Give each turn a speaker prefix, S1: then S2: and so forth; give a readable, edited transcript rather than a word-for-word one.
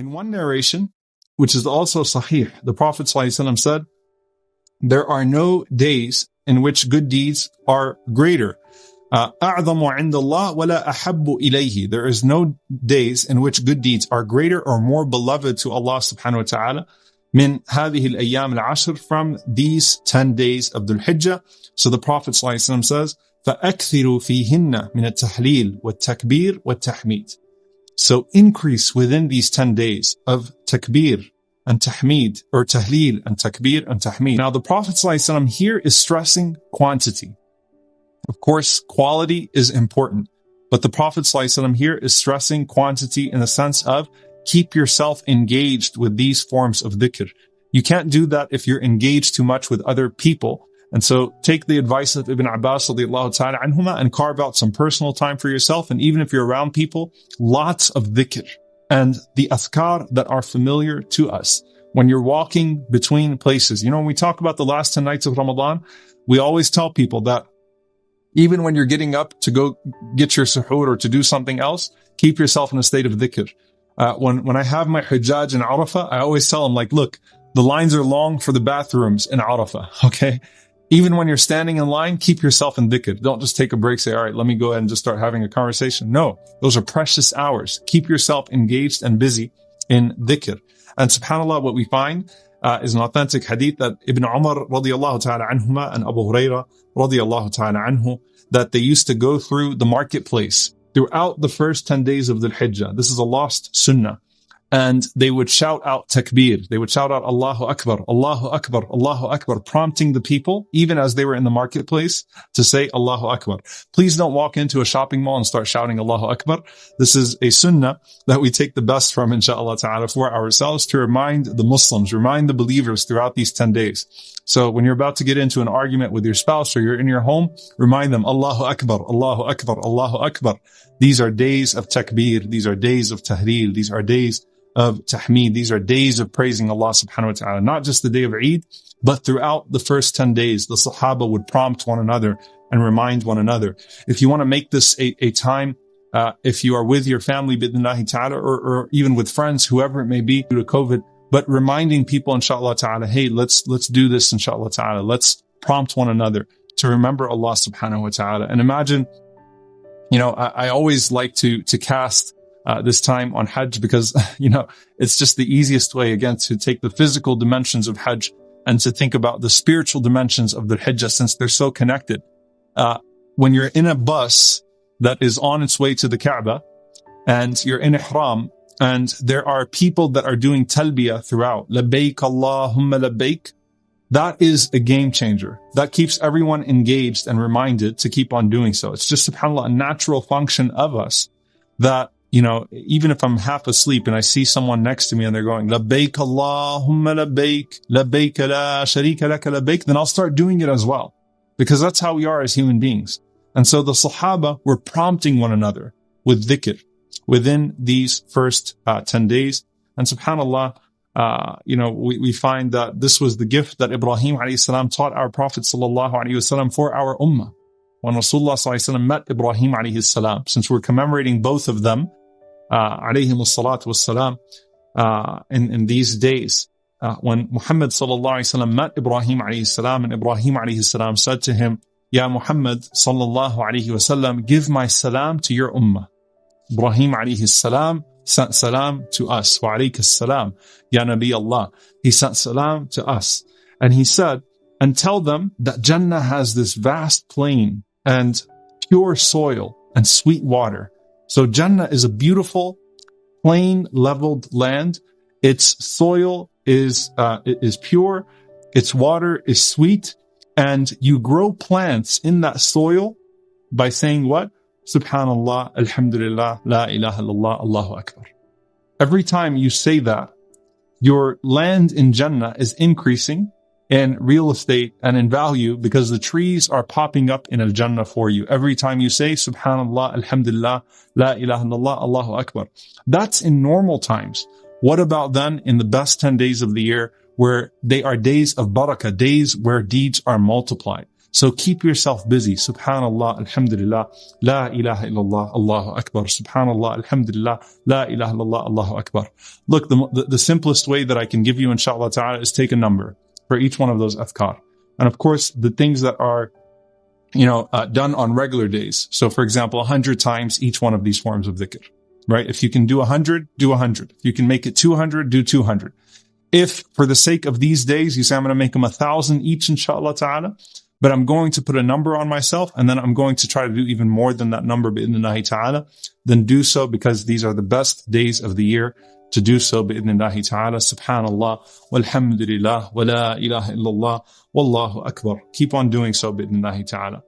S1: In one narration, which is also sahih, the Prophet ﷺ said, there are no days in which good deeds are greater. أعظم عند الله ولا أحب إليه. There is no days in which good deeds are greater or more beloved to Allah subhanahu wa ta'ala من هذه الأيام العشر, from these 10 days of Dhul Hijjah. So the Prophet ﷺ says, فأكثروا فيهن من التحليل والتكبير والتحميد. So increase within these 10 days of takbir and tahmid, or tahleel and takbir and tahmid. Now the Prophet ﷺ here is stressing quantity. Of course, quality is important, but the Prophet ﷺ here is stressing quantity in the sense of keep yourself engaged with these forms of dhikr. You can't do that if you're engaged too much with other people. And so take the advice of Ibn Abbas radiallahu ta'ala anhuma and carve out some personal time for yourself. And even if you're around people, lots of dhikr and the azkar that are familiar to us. When you're walking between places, when we talk about the last 10 nights of Ramadan, we always tell people that even when you're getting up to go get your suhoor or to do something else, keep yourself in a state of dhikr. When I have my Hajj in Arafah, I always tell them, look, the lines are long for the bathrooms in Arafah, okay? Even when you're standing in line, keep yourself in dhikr. Don't just take a break, say, all right, let me go ahead and just start having a conversation. No, those are precious hours. Keep yourself engaged and busy in dhikr. And subhanAllah, what we find is an authentic hadith that Ibn Umar radiallahu ta'ala anhuma and Abu Hurairah radiallahu ta'ala anhu, that they used to go through the marketplace throughout the first 10 days of Dhul Hijjah. This is a lost sunnah. And they would shout out takbir. They would shout out Allahu Akbar, Allahu Akbar, Allahu Akbar, prompting the people, even as they were in the marketplace, to say Allahu Akbar. Please don't walk into a shopping mall and start shouting Allahu Akbar. This is a sunnah that we take the best from, inshallah ta'ala, for ourselves to remind the Muslims, remind the believers throughout these 10 days. So when you're about to get into an argument with your spouse or you're in your home, remind them Allahu Akbar, Allahu Akbar, Allahu Akbar. These are days of takbir. These are days of tahleel. These are days of tahmeed. These are days of praising Allah subhanahu wa ta'ala, not just the day of Eid, but throughout the first 10 days, the Sahaba would prompt one another and remind one another. If you want to make this a time, if you are with your family, bidnillahi ta'ala, or even with friends, whoever it may be due to COVID, but reminding people, inshallah ta'ala, hey, let's do this, inshallah ta'ala. Let's prompt one another to remember Allah subhanahu wa ta'ala. And imagine, I always like to cast this time on Hajj because, it's just the easiest way, again, to take the physical dimensions of Hajj and to think about the spiritual dimensions of the Hijjah, since they're so connected. When you're in a bus that is on its way to the Kaaba and you're in ihram and there are people that are doing talbiyah throughout, labbaik Allahumma labbaik, that is a game changer. That keeps everyone engaged and reminded to keep on doing so. It's just, subhanAllah, a natural function of us that, even if I'm half asleep and I see someone next to me and they're going, labbaik Allahumma labbaik, labbaik la sharika laka labbaik, then I'll start doing it as well. Because that's how we are as human beings. And so the Sahaba were prompting one another with dhikr within these first 10 days. And subhanAllah, we find that this was the gift that Ibrahim alayhi salam taught our Prophet sallallahu alayhi wasallam for our ummah. When Rasulullah sallallahu alayhi wasallam met Ibrahim alayhi salam, since we're commemorating both of them, alayhim as-salatu was-salam, in these days, when Muhammad sallallahu alayhi wasallam met Ibrahim alayhi salam, and Ibrahim alayhi salam said to him, Ya Muhammad sallallahu alayhi wasallam, give my salam to your ummah. Ibrahim alayhi salam sent salam to us. Wa alayka salam, Ya Nabi Allah. He sent salam to us. And he said, and tell them that Jannah has this vast plain and pure soil and sweet water. So Jannah is a beautiful, plain, leveled land. Its soil is pure. Its water is sweet. And you grow plants in that soil by saying what? Subhanallah, Alhamdulillah, La ilaha illallah, Allahu Akbar. Every time you say that, your land in Jannah is increasing in real estate and in value because the trees are popping up in Al-Jannah for you. Every time you say, Subhanallah, Alhamdulillah, La ilaha illallah, Allahu Akbar. That's in normal times. What about then in the best 10 days of the year where they are days of barakah, days where deeds are multiplied? So keep yourself busy. Subhanallah, alhamdulillah, la ilaha illallah, Allahu Akbar. Subhanallah, alhamdulillah, la ilaha illallah, Allahu Akbar. Look, the simplest way that I can give you, inshallah ta'ala, is take a number for each one of those adhkar. And of course, the things that are, done on regular days. So for example, 100 times each one of these forms of dhikr, right? If you can do 100, do 100. If you can make it 200, do 200. If for the sake of these days, you say, I'm going to make them 1,000 each, inshallah ta'ala, but I'm going to put a number on myself, and then I'm going to try to do even more than that number, bi'idhnillahi ta'ala, then do so, because these are the best days of the year to do so, bi'idhnillahi ta'ala. Subhanallah, walhamdulillah, wa la ilaha illallah, wallahu akbar. Keep on doing so, bi'idhnillahi ta'ala.